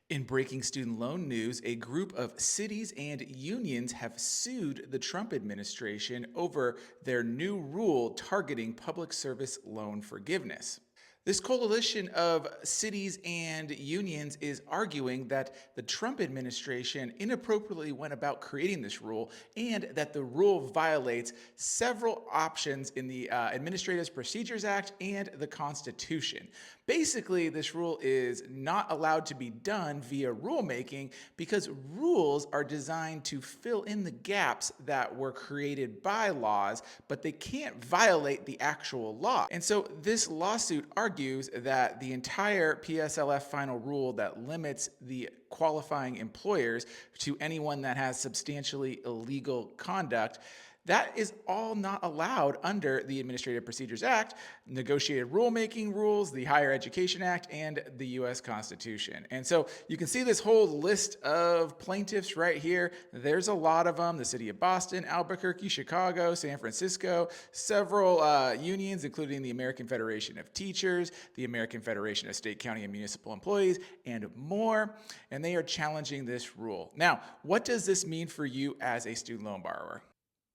In breaking student loan news, a group of cities and unions have sued the Trump administration over their new rule targeting public service loan forgiveness. This coalition of cities and unions is arguing that the Trump administration inappropriately went about creating this rule and that the rule violates several options in the Administrative Procedures Act and the Constitution. Basically, this rule is not allowed to be done via rulemaking because rules are designed to fill in the gaps that were created by laws, but they can't violate the actual law. And so this lawsuit argues that the entire PSLF final rule that limits the qualifying employers to anyone that has substantially illegal conduct, that is all not allowed under the Administrative Procedures Act, negotiated rulemaking rules, the Higher Education Act, and the U.S. Constitution. And so you can see this whole list of plaintiffs right here. There's a lot of them: the city of Boston, Albuquerque, Chicago, San Francisco, several unions, including the American Federation of Teachers, the American Federation of State, County, and Municipal Employees, and more. And they are challenging this rule. Now, what does this mean for you as a student loan borrower?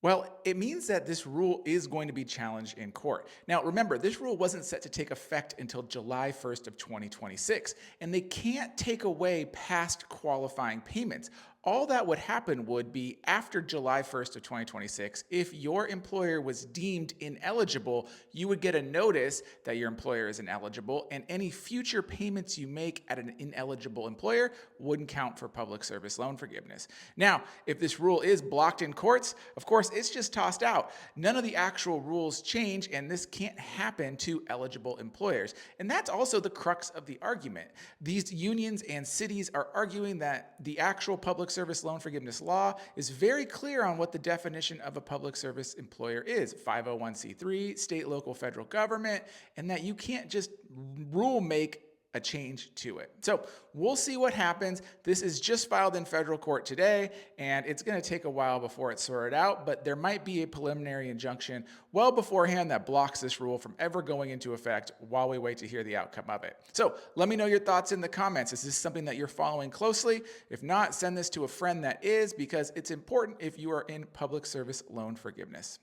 Well, it means that this rule is going to be challenged in court. Now, remember, this rule wasn't set to take effect until July 1st of 2026, and they can't take away past qualifying payments. All that would happen would be after July 1st of 2026, if your employer was deemed ineligible, you would get a notice that your employer is ineligible, and any future payments you make at an ineligible employer wouldn't count for public service loan forgiveness. Now, if this rule is blocked in courts, of course, it's just tossed out. None of the actual rules change, and this can't happen to eligible employers. And that's also the crux of the argument. These unions and cities are arguing that the actual public service loan forgiveness law is very clear on what the definition of a public service employer is: 501c3, state, local, federal government, and that you can't just rule make a change to it. So we'll see what happens. This is just filed in federal court today, and it's going to take a while before it's sorted out, but there might be a preliminary injunction well beforehand that blocks this rule from ever going into effect while we wait to hear the outcome of it. So let me know your thoughts in the comments. Is this something that you're following closely? If not, send this to a friend that is, because it's important if you are in public service loan forgiveness.